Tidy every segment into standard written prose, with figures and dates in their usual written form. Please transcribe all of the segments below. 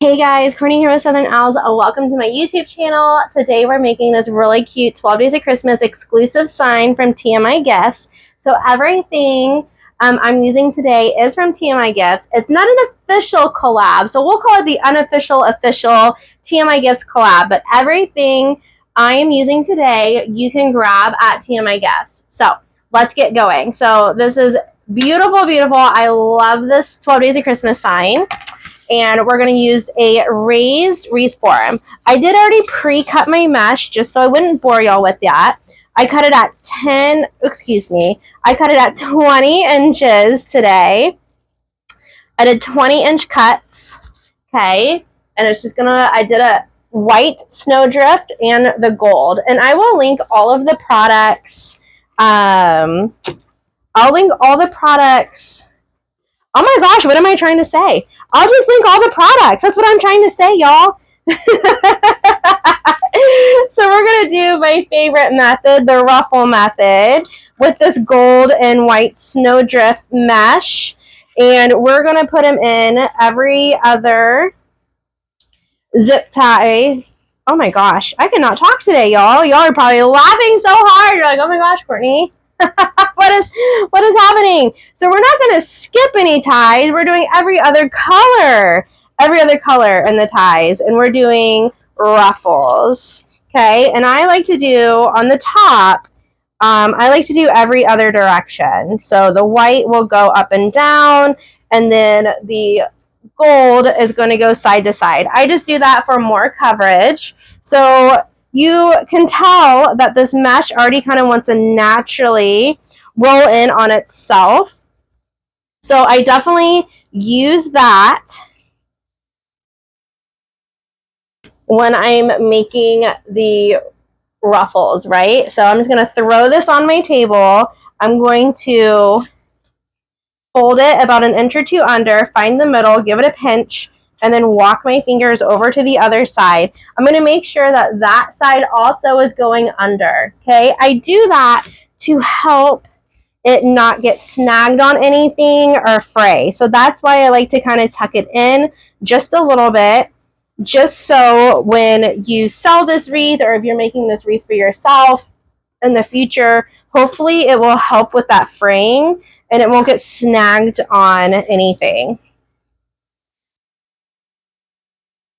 Hey guys, Courtney here with Southern Owls. Welcome to my YouTube channel. Today we're making this really cute 12 Days of Christmas exclusive sign from TMI Gifts. So everything I'm using today is from TMI Gifts. It's not an official collab, so we'll call it the unofficial official TMI Gifts collab, but everything I am using today you can grab at TMI Gifts. So let's get going. So this is beautiful, beautiful. I love this 12 Days of Christmas sign. And we're going to use a raised wreath form. I did already pre-cut my mesh just so I wouldn't bore y'all with that. I cut it at I cut it at 20 inches today. I did 20-inch cuts, okay? And it's just I did a white snowdrift and the gold. And I will link all of the products. I'll link all the products. Oh my gosh, what am I trying to say? I'll just link all the products. That's what I'm trying to say, y'all. So we're going to do my favorite method, the ruffle method, with this gold and white snowdrift mesh. And we're going to put them in every other zip tie. Oh my gosh, I cannot talk today, y'all. Y'all are probably laughing so hard. You're like, oh my gosh, Courtney. what is happening? So we're not going to skip any ties. We're doing every other color in the ties, and we're doing ruffles. Okay, and I like to do on the top, I like to do every other direction. So the white will go up and down, and then the gold is going to go side to side. I just do that for more coverage. So you can tell that this mesh already kind of wants to naturally roll in on itself. So I definitely use that when I'm making the ruffles, right? So I'm just going to throw this on my table. I'm going to fold it about an inch or two under, find the middle, give it a pinch, and then walk my fingers over to the other side. I'm going to make sure that that side also is going under, okay? I do that to help it not get snagged on anything or fray. So that's why I like to kind of tuck it in just a little bit, just so when you sell this wreath or if you're making this wreath for yourself in the future, hopefully it will help with that fraying and it won't get snagged on anything.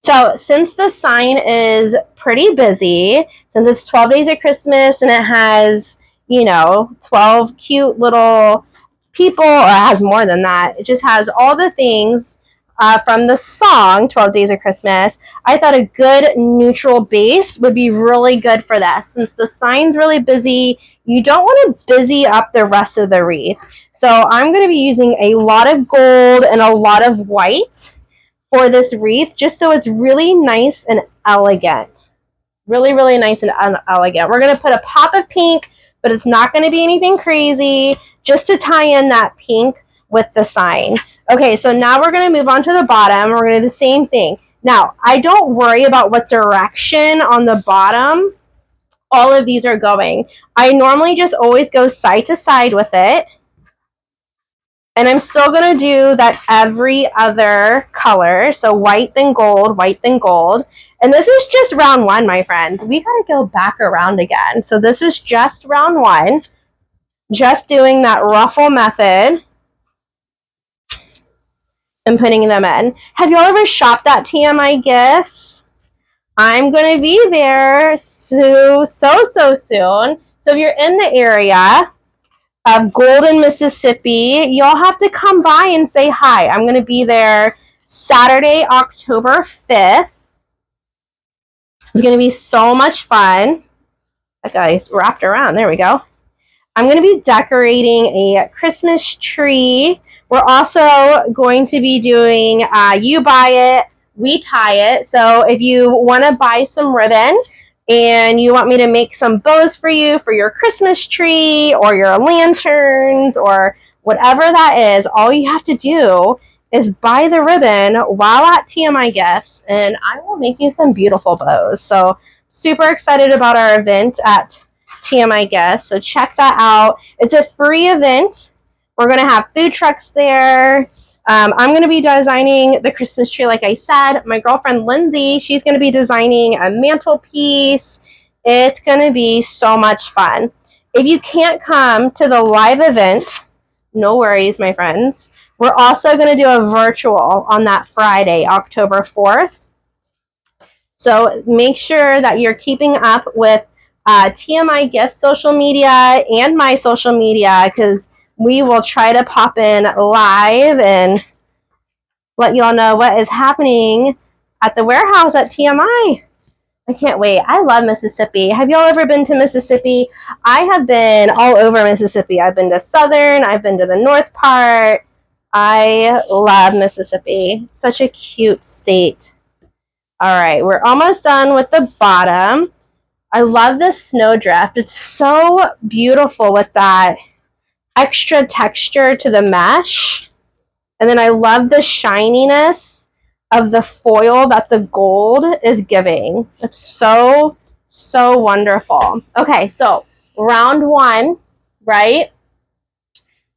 So since the sign is pretty busy, since it's 12 Days of Christmas and it has, 12 cute little people, or it has more than that, it just has all the things from the song 12 Days of Christmas, I thought a good neutral base would be really good for this. Since the sign's really busy, you don't want to busy up the rest of the wreath. So I'm going to be using a lot of gold and a lot of white for this wreath, just so it's really nice and elegant. Really, really nice and elegant. We're going to put a pop of pink, but it's not going to be anything crazy, just to tie in that pink with the sign. Okay, so now we're going to move on to the bottom. We're going to do the same thing. Now, I don't worry about what direction on the bottom all of these are going. I normally just always go side to side with it. And I'm still going to do that every other color. So white then gold, white then gold. And this is just round one, my friends. We got to go back around again. So this is just round one. Just doing that ruffle method and putting them in. Have y'all ever shopped at TMI Gifts? I'm going to be there so soon. So if you're in the area of Golden, Mississippi, y'all have to come by and say hi. I'm going to be there Saturday, October 5th. It's going to be so much fun. That guy's wrapped around. There we go. I'm going to be decorating a Christmas tree. We're also going to be doing you buy it, we tie it. So if you want to buy some ribbon and you want me to make some bows for you for your Christmas tree or your lanterns or whatever that is, all you have to do is buy the ribbon while at TMI Gifts, and I will make you some beautiful bows. So super excited about our event at TMI Gifts, so check that out. It's a free event. We're going to have food trucks there. I'm going to be designing the Christmas tree, like I said. My girlfriend Lindsay, she's going to be designing a mantelpiece. It's going to be so much fun. If you can't come to the live event, no worries, my friends. We're also going to do a virtual on that Friday, October 4th. So make sure that you're keeping up with TMI Gifts social media and my social media, because we will try to pop in live and let you all know what is happening at the warehouse at TMI. I can't wait. I love Mississippi. Have y'all ever been to Mississippi? I have been all over Mississippi. I've been to Southern. I've been to the North part. I love Mississippi. Such a cute state. All right, we're almost done with the bottom. I love this snowdrift. It's so beautiful with that extra texture to the mesh. And then I love the shininess of the foil that the gold is giving. It's so, so wonderful. Okay, so round one, right?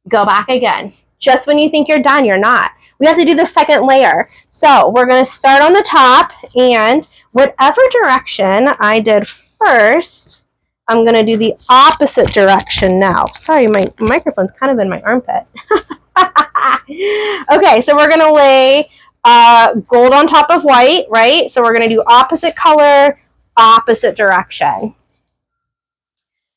Go back again. Just when you think you're done, you're not. We have to do the second layer. So we're going to start on the top, and whatever direction I did first, I'm going to do the opposite direction now. Sorry, my microphone's kind of in my armpit. Okay, so we're going to lay gold on top of white, right? So we're going to do opposite color, opposite direction.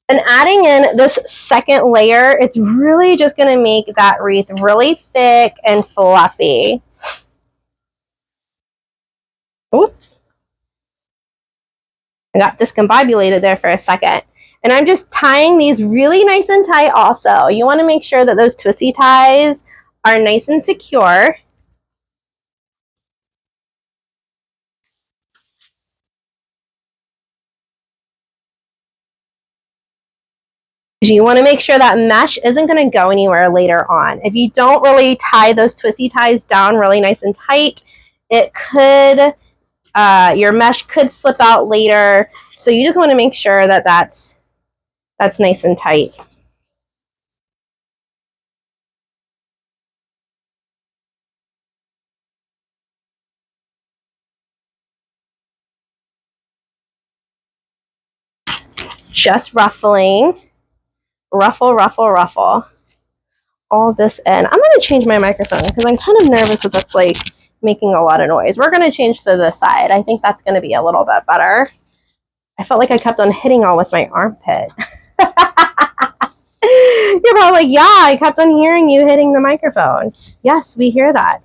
And adding in this second layer, it's really just going to make that wreath really thick and fluffy. Oops. I got discombobulated there for a second. And I'm just tying these really nice and tight also. You want to make sure that those twisty ties are nice and secure. You want to make sure that mesh isn't going to go anywhere later on. If you don't really tie those twisty ties down really nice and tight, it could, your mesh could slip out later. So you just want to make sure that that's nice and tight. Just ruffling. Ruffle, ruffle, ruffle. All this in. I'm going to change my microphone because I'm kind of nervous that that's like making a lot of noise. We're going to change to this side. I think that's going to be a little bit better. I felt like I kept on hitting all with my armpit. You're probably like, yeah, I kept on hearing you hitting the microphone. Yes, we hear that.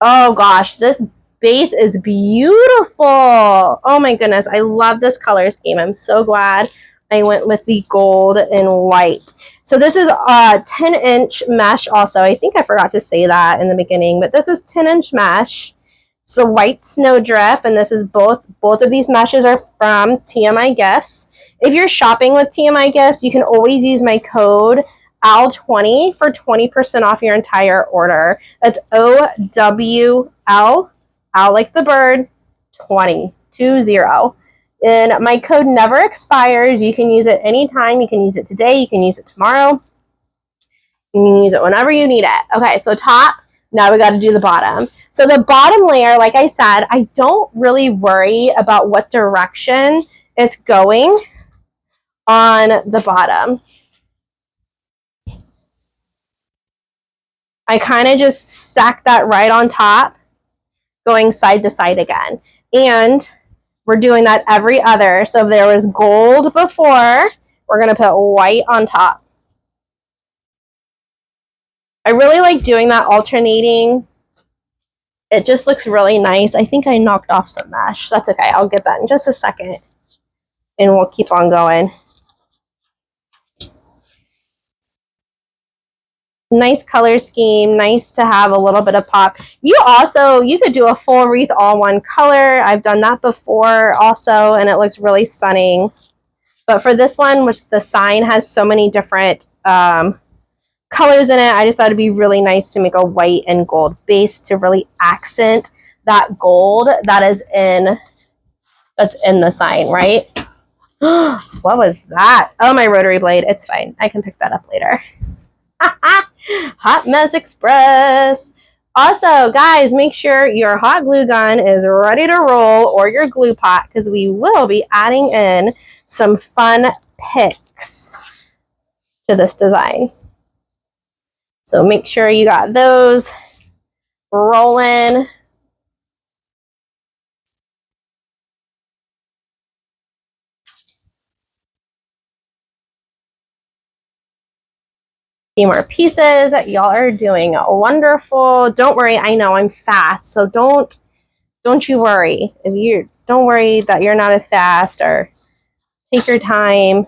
Oh gosh, this base is beautiful. Oh my goodness, I love this color scheme. I'm so glad I went with the gold and white. So this is a 10-inch mesh also. I think I forgot to say that in the beginning, but this is 10-inch mesh. It's the white snowdrift, and this is both of these meshes are from TMI Gifts. If you're shopping with TMI Gifts, you can always use my code OWL20 for 20% off your entire order. That's OWL, owl like the bird, 20. And my code never expires. You can use it anytime. You can use it today. You can use it tomorrow. You can use it whenever you need it. Okay, so top. Now we got to do the bottom. So the bottom layer, like I said, I don't really worry about what direction it's going on the bottom. I kind of just stack that right on top, going side to side again. And we're doing that every other. So if there was gold before, we're going to put white on top. I really like doing that alternating. It just looks really nice. I think I knocked off some mesh. That's okay. I'll get that in just a second. And we'll keep on going. Nice color scheme. Nice to have a little bit of pop. You could do a full wreath all one color. I've done that before also, and it looks really stunning. But for this one, which the sign has so many different colors in it, I just thought it'd be really nice to make a white and gold base to really accent that gold that's in the sign, right? What was that? Oh, my rotary blade. It's fine. I can pick that up later. Hot Mess Express. Also, guys, make sure your hot glue gun is ready to roll, or your glue pot, because we will be adding in some fun picks to this design. So make sure you got those rolling. Few more pieces. Y'all are doing wonderful. Don't worry, I know I'm fast, so don't you worry. Don't worry that you're not as fast, or take your time.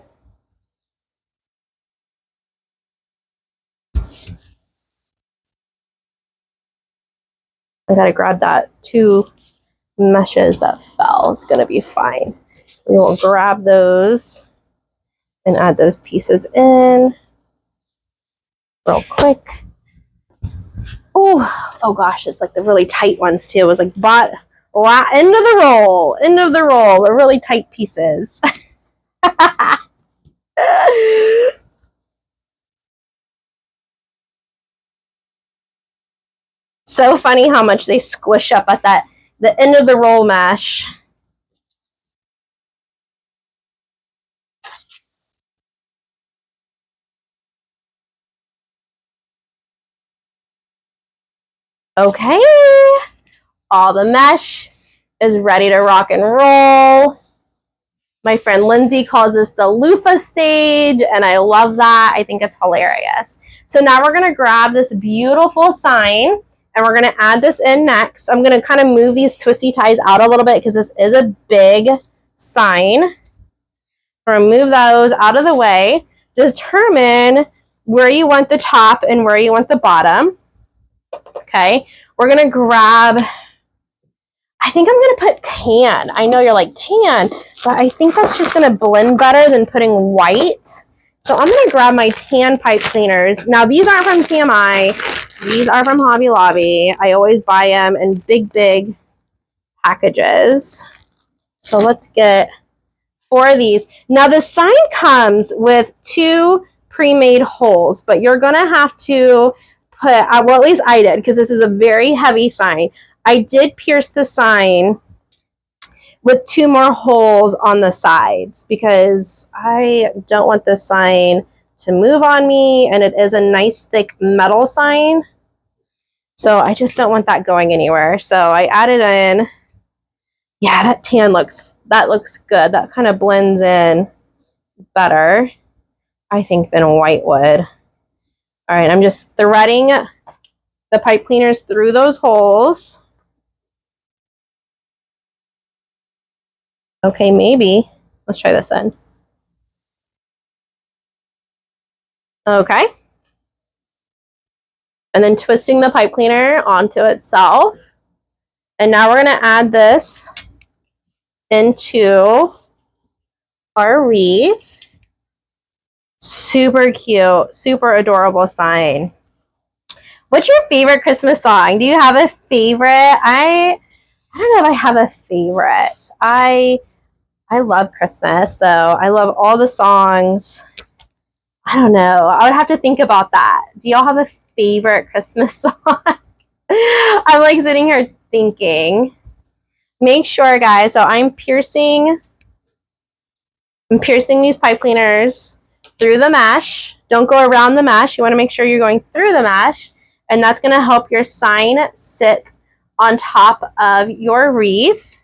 I gotta grab that 2 meshes that fell. It's gonna be fine. We will grab those and add those pieces in real quick. Oh gosh, it's like the really tight ones too. It was like end of the roll, the really tight pieces. So funny how much they squish up at the end of the roll mesh. Okay, all the mesh is ready to rock and roll. My friend Lindsay calls this the loofah stage, and I love that. I think it's hilarious. So now we're going to grab this beautiful sign, and we're going to add this in next. I'm going to kind of move these twisty ties out a little bit because this is a big sign. We're going to move those out of the way. Determine where you want the top and where you want the bottom. Okay, we're going to grab, I think I'm going to put tan. I know you're like, tan, but I think that's just going to blend better than putting white. So I'm going to grab my tan pipe cleaners. Now, these aren't from TMI. These are from Hobby Lobby. I always buy them in big packages. So let's get 4 of these. Now, the sign comes with 2 pre-made holes, but you're going to have to put, well, at least I did, because this is a very heavy sign. I did pierce the sign with 2 more holes on the sides because I don't want this sign to move on me, and it is a nice thick metal sign. So I just don't want that going anywhere. So I added in, yeah, that tan looks good. That kind of blends in better, I think, than white would. All right, I'm just threading the pipe cleaners through those holes. Okay, maybe. Let's try this end. Okay. And then twisting the pipe cleaner onto itself. And now we're going to add this into our wreath. Super cute, super adorable sign. What's your favorite Christmas song? Do you have a favorite? I don't know if I have a favorite. I love Christmas, though. I love all the songs. I don't know. I would have to think about that. Do y'all have a favorite Christmas song? I'm like sitting here thinking. Make sure, guys, so I'm piercing these pipe cleaners through the mesh. Don't go around the mesh. You want to make sure you're going through the mesh, and that's going to help your sign sit on top of your wreath.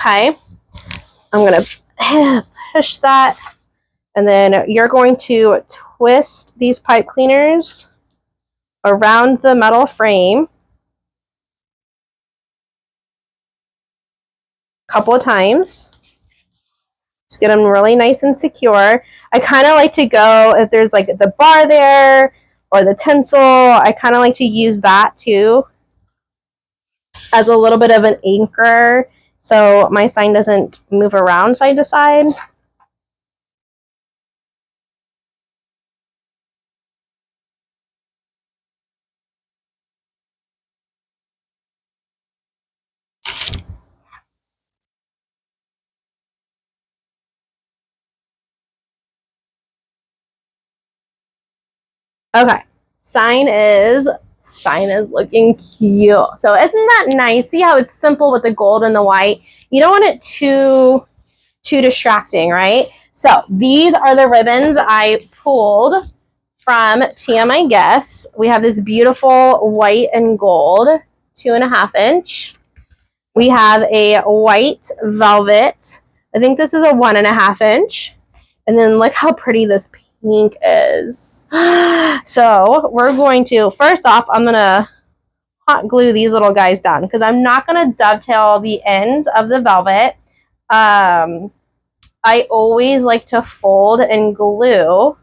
Okay, I'm going to push that, and then you're going to twist these pipe cleaners around the metal frame a couple of times. Just get them really nice and secure. I kind of like to go, if there's like the bar there or the tinsel, I kind of like to use that too as a little bit of an anchor so my sign doesn't move around side to side. Okay, sign is looking cute. So isn't that nice? See how it's simple with the gold and the white? You don't want it too distracting, right? So these are the ribbons I pulled from TMI Gifts. We have this beautiful white and gold 2.5 inch. We have a white velvet. I think this is a 1.5 inch. And then look how pretty this pink is. So we're going to, first off, I'm going to hot glue these little guys down because I'm not going to dovetail the ends of the velvet. I always like to fold and glue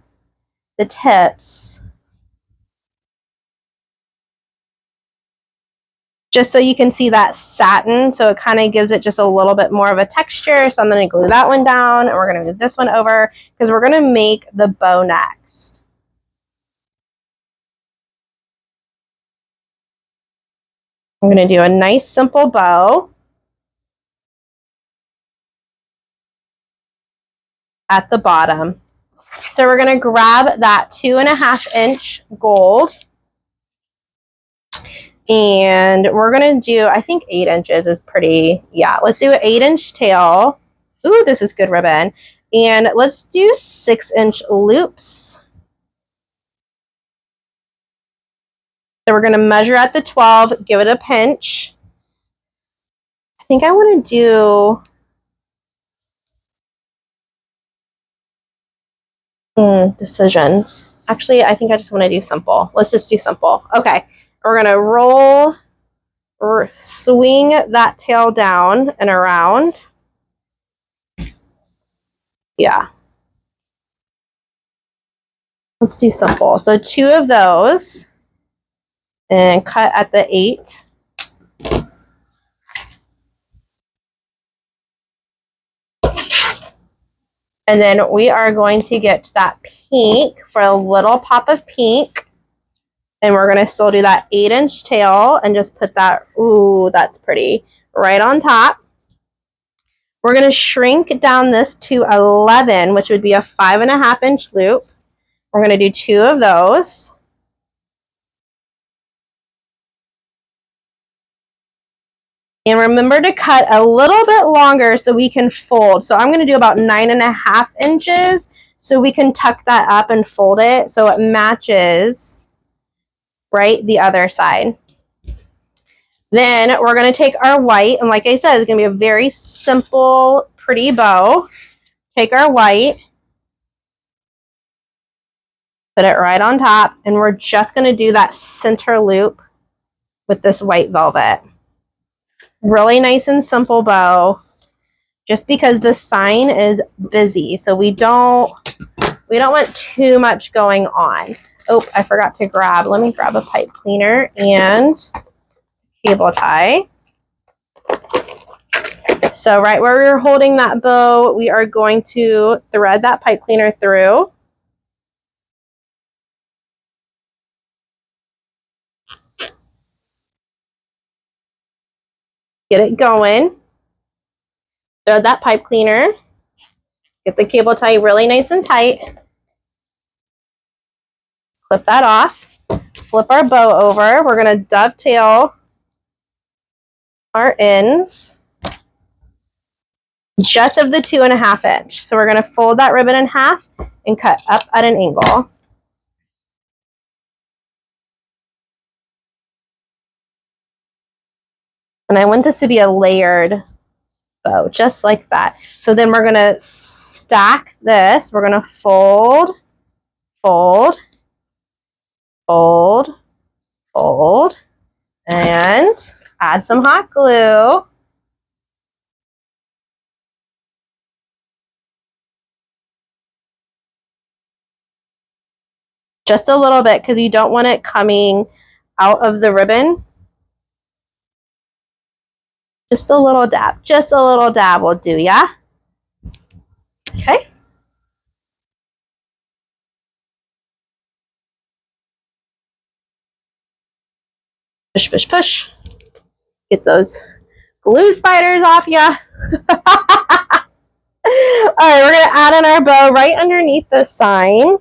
the tips just so you can see that satin. So it kind of gives it just a little bit more of a texture. So I'm going to glue that one down and we're going to move this one over because we're going to make the bow next. I'm going to do a nice simple bow at the bottom. So we're going to grab that 2.5 inch gold and we're going to do, I think 8 inches is pretty, yeah, let's do an 8 inch tail. Ooh, this is good ribbon. And let's do 6 inch loops. So we're going to measure at the 12, give it a pinch. I think I want to do decisions. Actually, I think I just want to do simple. Let's just do simple. Okay, we're going to roll or swing that tail down and around. Yeah. Let's do simple. So 2 of those and cut at the 8. And then we are going to get that pink for a little pop of pink. And we're going to still do that 8 inch tail and just put that, ooh, that's pretty, right on top. We're going to shrink down this to 11, which would be a 5.5 inch loop. We're going to do 2 of those. And remember to cut a little bit longer so we can fold. So I'm going to do about 9.5 inches so we can tuck that up and fold it so it matches, right, the other side. Then we're going to take our white, and like I said, it's going to be a very simple, pretty bow. Take our white, put it right on top, and we're just going to do that center loop with this white velvet. Really nice and simple bow, just because the sign is busy, so we don't want too much going on. Oh, I forgot to grab. Let me grab a pipe cleaner and cable tie. So right where we were holding that bow, we are going to thread that pipe cleaner through. Get it going. Thread that pipe cleaner. Get the cable tie really nice and tight. Clip that off. Flip our bow over. We're going to dovetail our ends just of the 2.5 inch. So we're going to fold that ribbon in half and cut up at an angle. And I want this to be a layered bow, just like that. So then we're going to stack this. We're going to fold, fold, fold, fold, and add some hot glue. Just a little bit because you don't want it coming out of the ribbon. Just a little dab. Just a little dab will do, yeah? Okay. Push, push, push. Get those glue spiders off ya. All right, we're going to add in our bow right underneath the sign.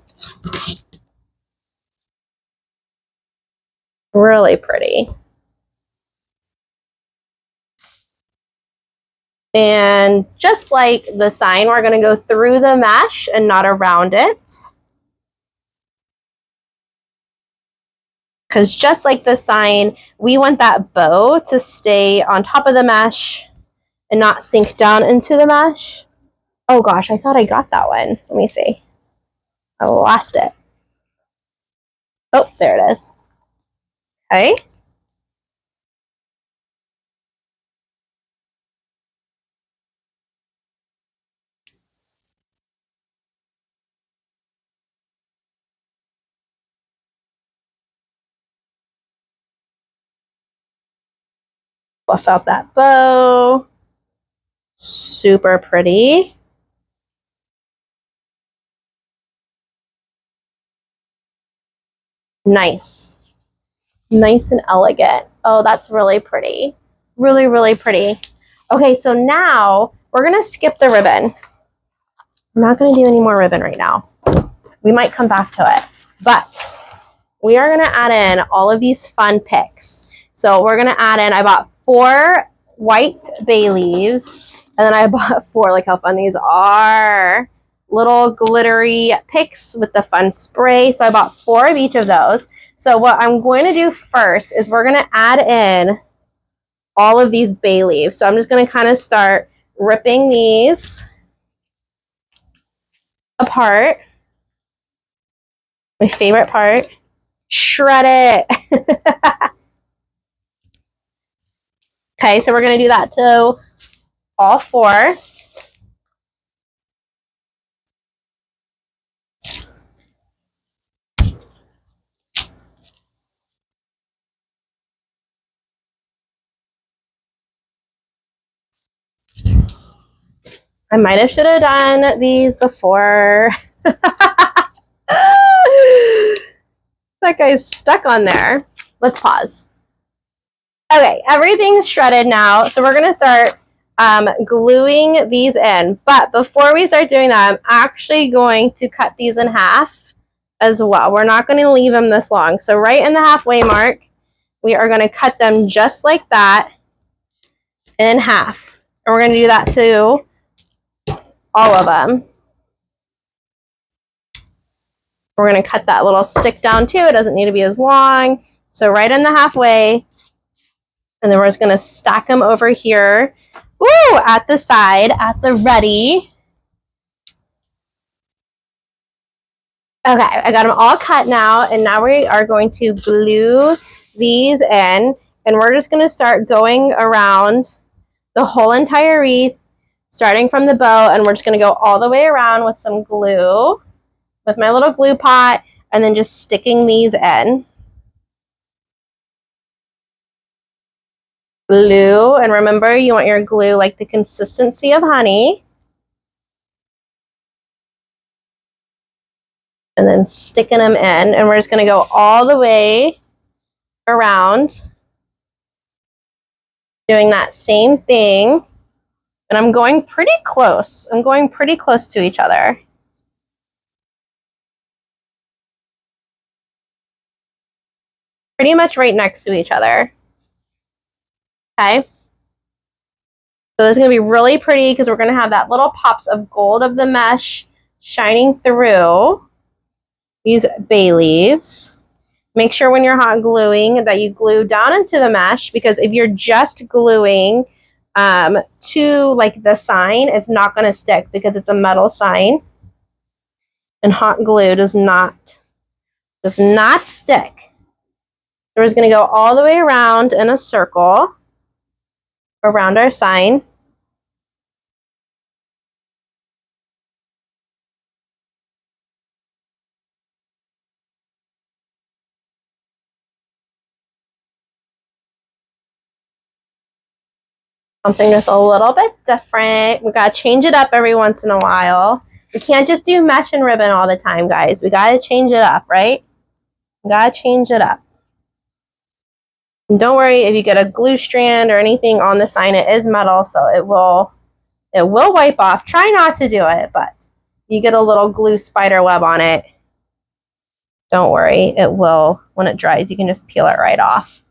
Really pretty. And just like the sign, we're going to go through the mesh and not around it. Because just like the sign, we want that bow to stay on top of the mesh and not sink down into the mesh. Oh gosh, I thought I got that one. Let me see. I lost it. Oh, there it is. Okay. Fluff out that bow. Super pretty. Nice. Nice and elegant. Oh, that's really pretty. Really, really pretty. Okay, so now we're going to skip the ribbon. I'm not going to do any more ribbon right now. We might come back to it. But we are going to add in all of these fun picks. So we're going to add in, I bought 4 white bay leaves. And then I bought 4, like how fun these are, little glittery picks with the fun spray. So I bought 4 of each of those. So what I'm going to do first is we're going to add in all of these bay leaves. So I'm just going to kind of start ripping these apart. My favorite part, shred it. Okay, so we're going to do that to all 4. I might have should have done these before. That guy's stuck on there. Let's pause. Okay, everything's shredded now. So we're going to start gluing these in. But before we start doing that, I'm actually going to cut these in half as well. We're not going to leave them this long. So right in the halfway mark, we are going to cut them just like that in half. And we're going to do that to all of them. We're going to cut that little stick down too. It doesn't need to be as long. So right in the halfway. And then we're just going to stack them over here. Woo! At the side, at the ready. Okay, I got them all cut now. And now we are going to glue these in. And we're just going to start going around the whole entire wreath, starting from the bow. And we're just going to go all the way around with some glue, with my little glue pot, and then just sticking these in. Glue, and remember, you want your glue like the consistency of honey. And then sticking them in, and we're just going to go all the way around, doing that same thing. And I'm going pretty close. I'm going pretty close to each other. Pretty much right next to each other. Okay. So this is going to be really pretty because we're going to have that little pops of gold of the mesh shining through these bay leaves. Make sure when you're hot gluing that you glue down into the mesh, because if you're just gluing to like the sign, it's not going to stick because it's a metal sign. And hot glue does not stick. So we're just going to go all the way around in a circle around our sign. Something just a little bit different. We got to change it up every once in a while. We can't just do mesh and ribbon all the time, guys. We got to change it up, right? We got to change it up. And don't worry if you get a glue strand or anything on the sign. It is metal, so it will wipe off. Try not to do it, but you get a little glue spider web on it, Don't worry, it will, when it dries, you can just peel it right off.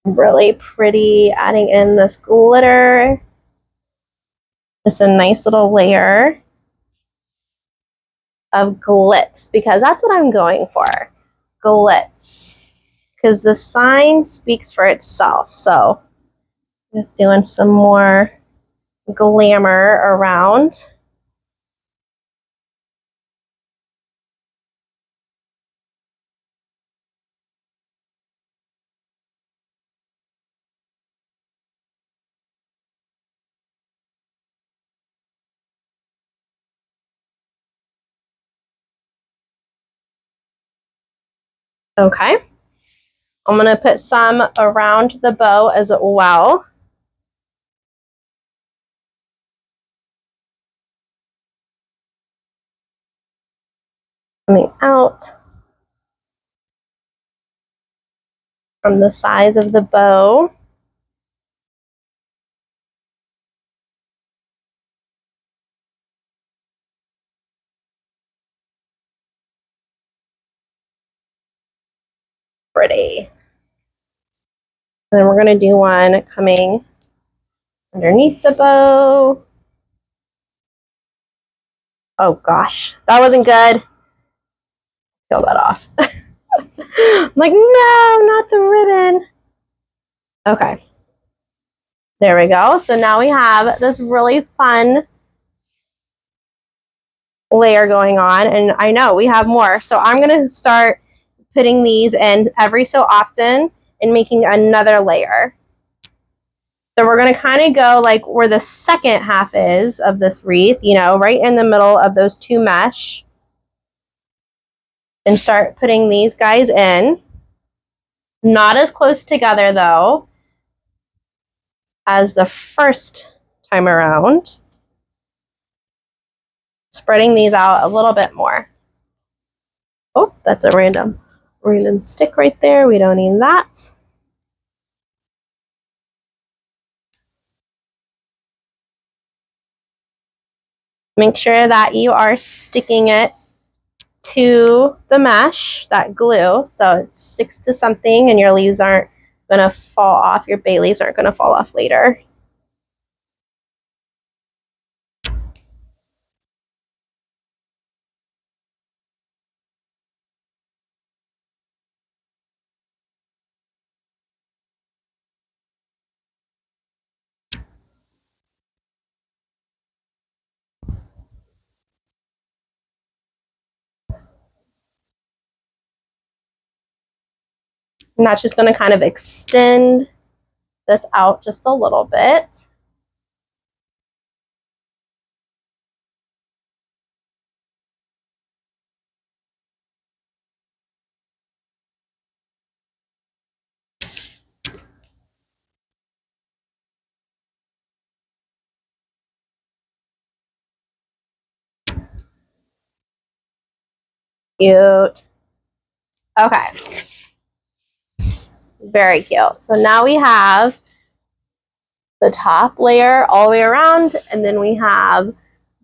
Really pretty, adding in this glitter. Just a nice little layer of glitz, because that's what I'm going for. Glitz. Because the sign speaks for itself. So just doing some more glamour around. Okay. I'm going to put some around the bow as well. Coming out from the sides of the bow. Pretty. And then we're going to do one coming underneath the bow. Oh gosh, that wasn't good. Peel that off. I'm like, no, not the ribbon. Okay. There we go. So now we have this really fun layer going on, and I know we have more. So I'm going to start putting these in every so often and making another layer. So we're going to kind of go like where the second half is of this wreath, you know, right in the middle of those two mesh, and start putting these guys in. Not as close together though as the first time around. Spreading these out a little bit more. Oh, that's a random stick right there. We don't need that. Make sure that you are sticking it to the mesh, that glue, so it sticks to something and your leaves aren't going to fall off. Your bay leaves aren't going to fall off later. And that's just going to kind of extend this out just a little bit. Cute. Okay. Very cute. So now we have the top layer all the way around, and then we have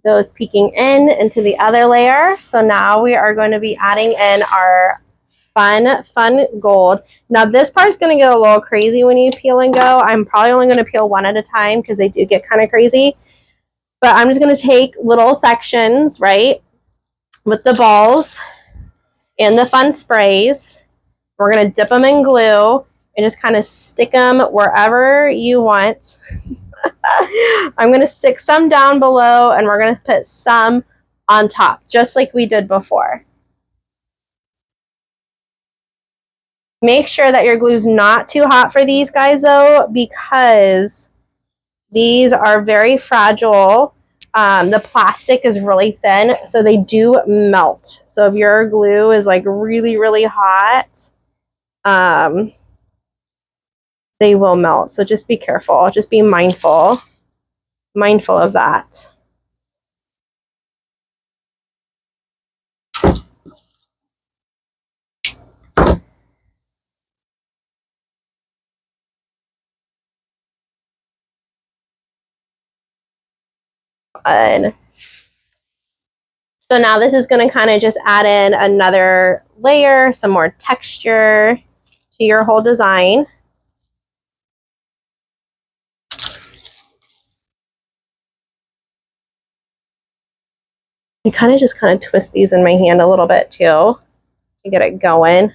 those peeking in into the other layer. So now we are going to be adding in our fun gold. Now this part's going to get a little crazy when you peel and go. I'm probably only going to peel one at a time because they do get kind of crazy. But I'm just going to take little sections, right, with the balls and the fun sprays. We're going to dip them in glue and just kind of stick them wherever you want. I'm going to stick some down below, and we're going to put some on top, just like we did before. Make sure that your glue's not too hot for these guys, though, because these are very fragile. The plastic is really thin, so they do melt. So if your glue is like really hot, they will melt. So just be careful. Just be mindful of that. Good. So now this is going to kind of just add in another layer, some more texture to your whole design. I kind of twist these in my hand a little bit too to get it going.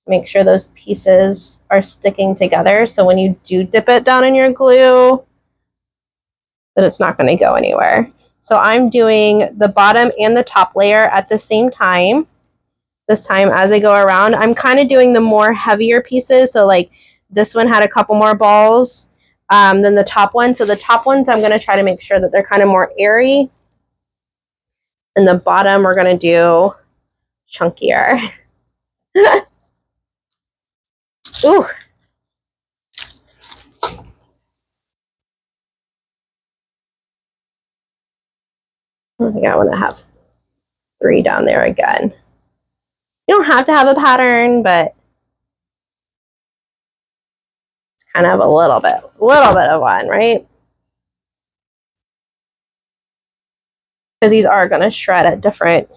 Make sure those pieces are sticking together so when you do dip it down in your glue, that it's not going to go anywhere. So I'm doing the bottom and the top layer at the same time. This time as I go around, I'm kind of doing the more heavier pieces. So like this one had a couple more balls than the top one. So the top ones, I'm going to try to make sure that they're kind of more airy. And the bottom, we're going to do chunkier. Ooh. I think I want to have 3 down there again. You don't have to have a pattern, but it's kind of a little bit of one, right? Because these are going to shred at different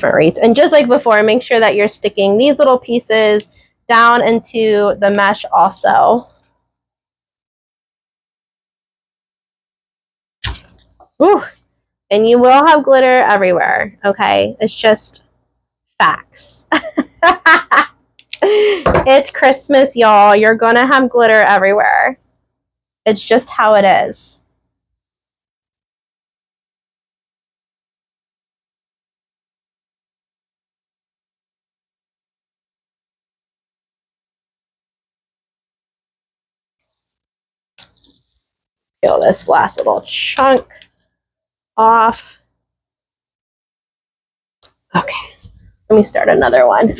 rates. And just like before, make sure that you're sticking these little pieces down into the mesh also. Ooh. And you will have glitter everywhere, okay? It's just facts. It's Christmas, y'all. You're gonna have glitter everywhere. It's just how it is. Peel this last little chunk off. Okay, let me start another one.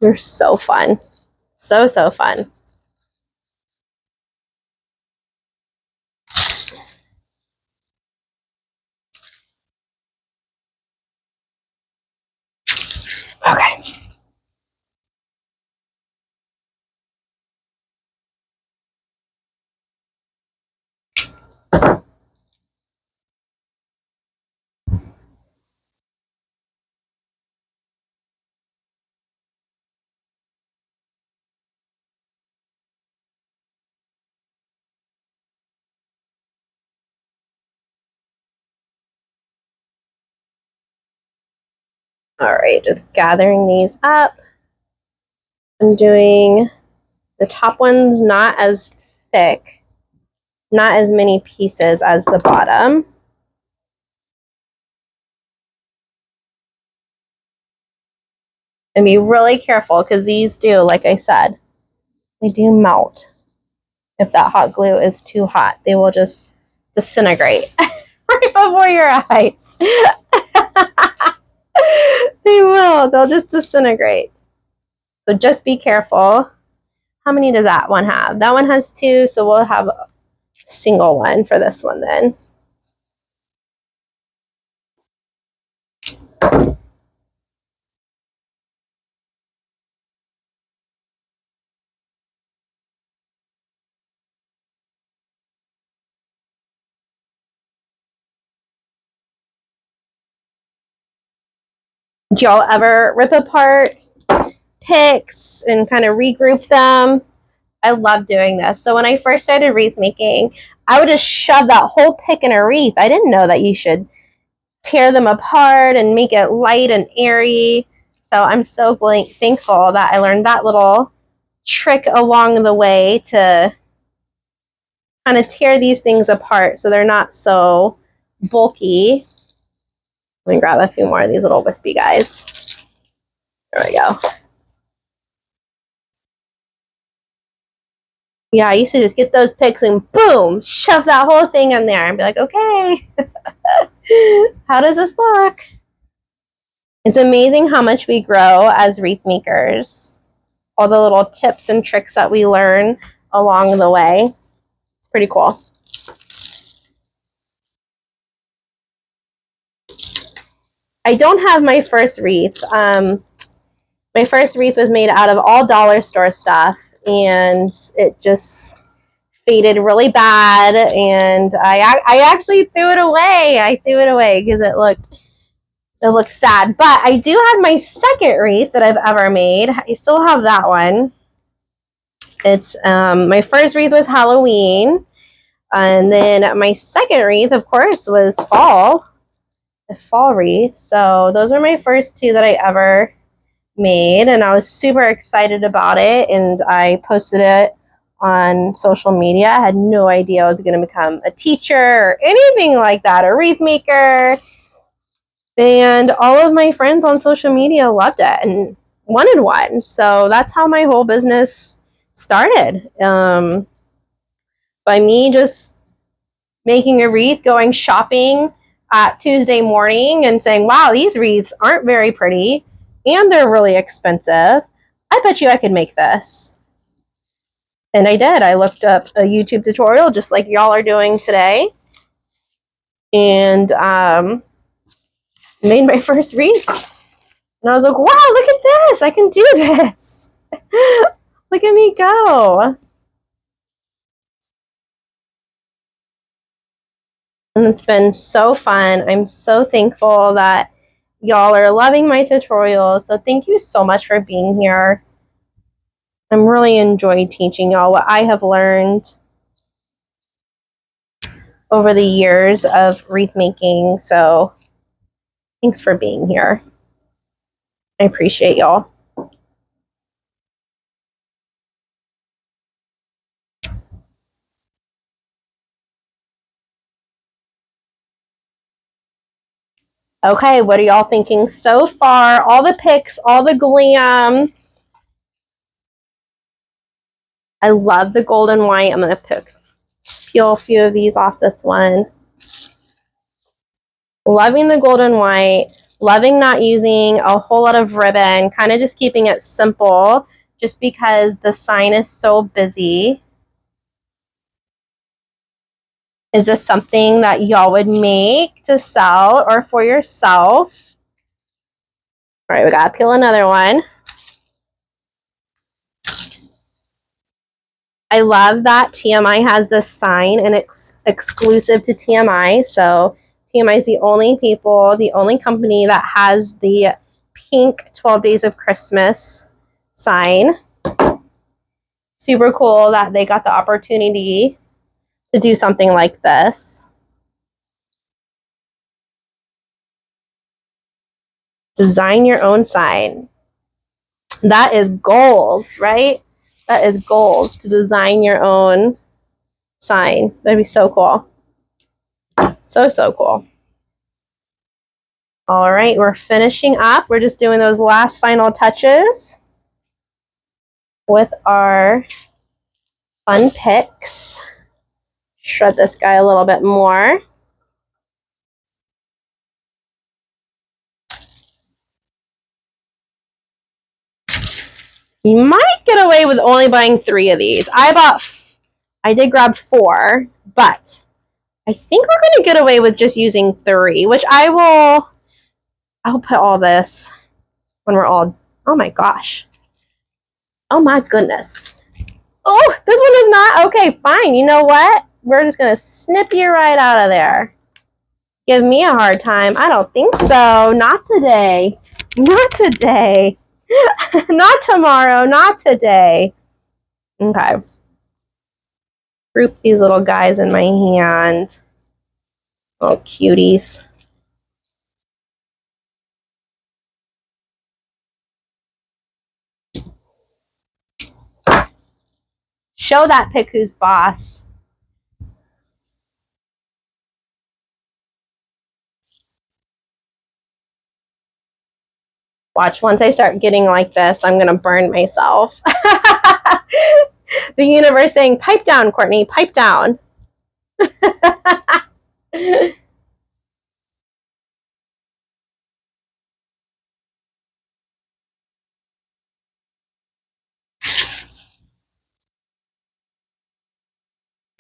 They're so fun. So fun. Okay. All right, just gathering these up. I'm doing the top ones not as thick, not as many pieces as the bottom. And be really careful because these do, like I said, they do melt. If that hot glue is too hot, they will just disintegrate right before your eyes. They will. They'll just disintegrate. So just be careful. How many does that one have? That one has 2, so we'll have a single one for this one then. Do y'all ever rip apart picks and kind of regroup them? I love doing this. So when I first started wreath making, I would just shove that whole pick in a wreath. I didn't know that you should tear them apart and make it light and airy. So I'm so thankful that I learned that little trick along the way to kind of tear these things apart so they're not so bulky. Let me grab a few more of these little wispy guys. There we go. Yeah, I used to just get those picks and boom, shove that whole thing in there and be like, okay, how does this look? It's amazing how much we grow as wreath makers. All the little tips and tricks that we learn along the way. It's pretty cool. I don't have my first wreath. My first wreath was made out of all dollar store stuff, and it just faded really bad, and I actually threw it away. I threw it away because it looked sad. But I do have my second wreath that I've ever made. I still have that one. It's my first wreath was Halloween, and then my second wreath, of course, was a fall wreath. So those were my first two that I ever made, and I was super excited about it, and I posted it on social media. I had no idea I was going to become a teacher or anything like that, a wreath maker. And all of my friends on social media loved it and wanted one. So that's how my whole business started. By me just making a wreath, going shopping at Tuesday morning and saying, wow, these wreaths aren't very pretty and they're really expensive. I bet you I could make this. And I did. I looked up a YouTube tutorial just like y'all are doing today, and made my first wreath. And I was like, wow, look at this. I can do this. Look at me go. And it's been so fun. I'm so thankful that y'all are loving my tutorials. So thank you so much for being here. I'm really enjoying teaching y'all what I have learned over the years of wreath making. So thanks for being here. I appreciate y'all. Okay, what are y'all thinking so far? All the pics, all the glam. I love the golden white. I'm going to peel a few of these off this one. Loving the golden white. Loving not using a whole lot of ribbon. Kind of just keeping it simple just because the sign is so busy. Is this something that y'all would make to sell or for yourself? All right, we got to peel another one. I love that TMI has this sign and it's exclusive to TMI. So TMI is the only company that has the pink 12 Days of Christmas sign. Super cool that they got the opportunity to do something like this. Design your own sign. That is goals, right? That is goals, to design your own sign. That'd be so cool. So, so cool. All right, we're finishing up. We're just doing those last final touches with our fun picks. Shred this guy a little bit more. You might get away with only buying 3 of these. I did grab 4, but I think we're going to get away with just using 3, which I'll put all this when we're all, oh my gosh. Oh my goodness. Oh, this one is not, okay, fine. You know what? We're just going to snip you right out of there. Give me a hard time. I don't think so. Not today. Not today. Not tomorrow. Not today. Okay. Group these little guys in my hand. Oh, cuties. Show that pick who's boss. Watch, once I start getting like this, I'm going to burn myself. The universe saying, pipe down, Courtney, pipe down.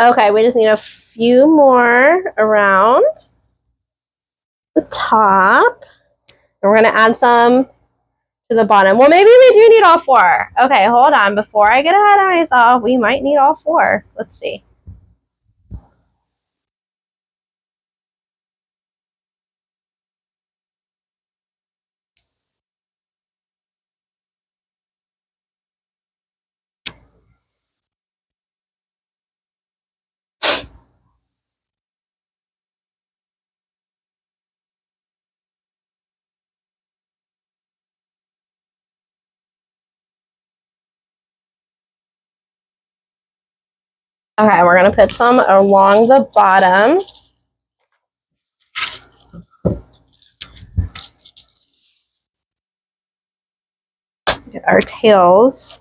Okay, we just need a few more around the top. we're going to add some to the bottom. Well, maybe we do need all 4. Okay, hold on. Before I get ahead of myself, we might need all 4. Let's see. Okay, we're going to put some along the bottom. Get our tails.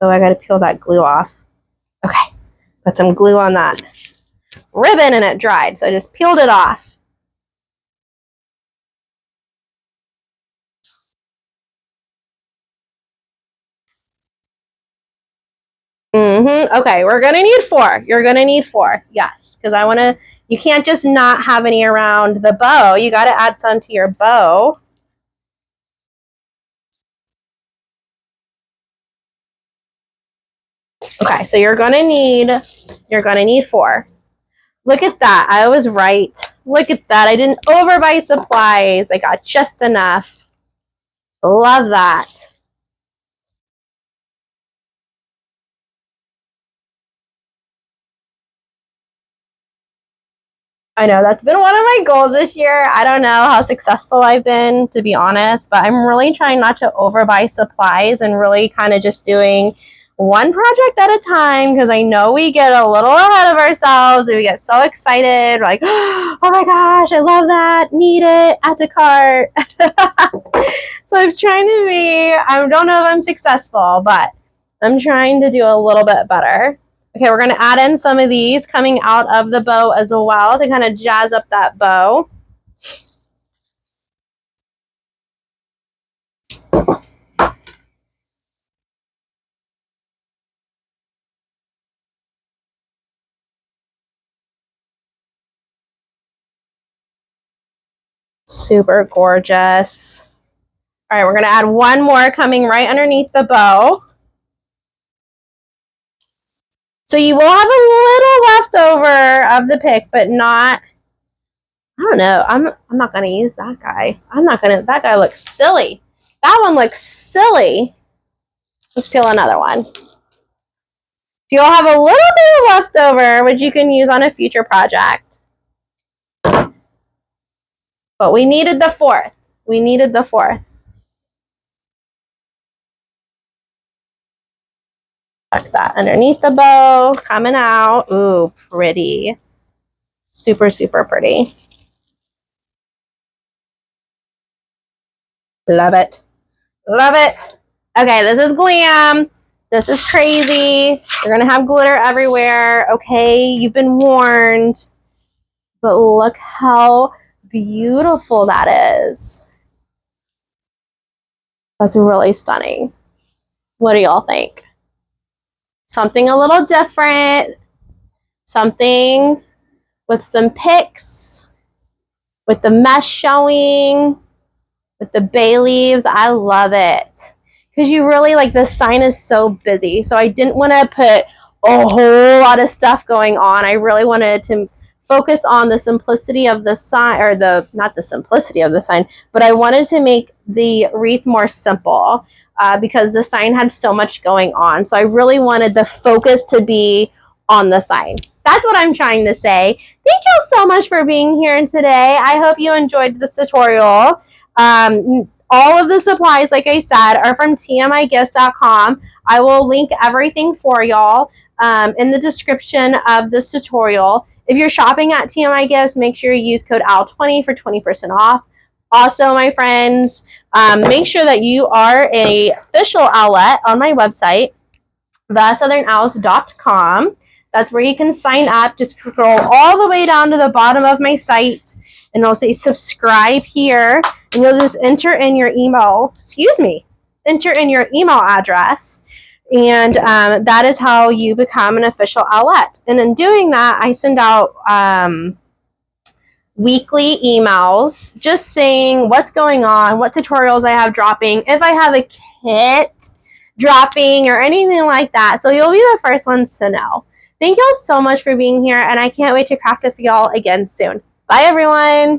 Oh, I got to peel that glue off. Okay, put some glue on that ribbon and it dried, so I just peeled it off. Okay, we're going to need 4. You're going to need 4. Yes, because I want to, you can't just not have any around the bow. You got to add some to your bow. Okay, so you're going to need 4. Look at that. I was right. Look at that. I didn't overbuy supplies. I got just enough. Love that. I know that's been one of my goals this year. I don't know how successful I've been, to be honest, but I'm really trying not to overbuy supplies and really kind of just doing one project at a time, because I know we get a little ahead of ourselves and we get so excited. We're like, oh my gosh, I love that. Need it. Add to cart. So I'm trying to be, I don't know if I'm successful, but I'm trying to do a little bit better. Okay, we're going to add in some of these coming out of the bow as well to kind of jazz up that bow. Super gorgeous. All right, we're going to add one more coming right underneath the bow. So you will have a little leftover of the pick, but not, I don't know. I'm not going to use that guy. That guy looks silly. That one looks silly. Let's peel another one. So you'll have a little bit left over, which you can use on a future project. But we needed the 4th. We needed the 4th. Tuck that underneath the bow, coming out. Ooh, pretty. Super, super pretty. Love it. Love it. Okay, this is glam. This is crazy. You're going to have glitter everywhere. Okay, you've been warned. But look how beautiful that is. That's really stunning. What do y'all think? Something a little different. Something with some picks. With the mesh showing. With the bay leaves. I love it. Because you really, like, the sign is so busy. So I didn't want to put a whole lot of stuff going on. I really wanted to focus on the simplicity of the sign, or not the simplicity of the sign, but I wanted to make the wreath more simple because the sign had so much going on. So I really wanted the focus to be on the sign. That's what I'm trying to say. Thank you so much for being here today. I hope you enjoyed this tutorial. All of the supplies, like I said, are from tmigifts.com. I will link everything for y'all in the description of this tutorial. If you're shopping at TMI Gifts, make sure you use code OWL20 for 20% off. Also, my friends, make sure that you are an official Owlet on my website, theSouthernOwls.com. That's where you can sign up. Just scroll all the way down to the bottom of my site, and it'll say subscribe here, and you'll just enter in your email, enter in your email address, and that is how you become an official Owlet. And in doing that, I send out weekly emails just saying what's going on, what tutorials I have dropping, if I have a kit dropping or anything like that. So you'll be the first ones to know. Thank y'all so much for being here, and I can't wait to craft with y'all again soon. Bye, everyone.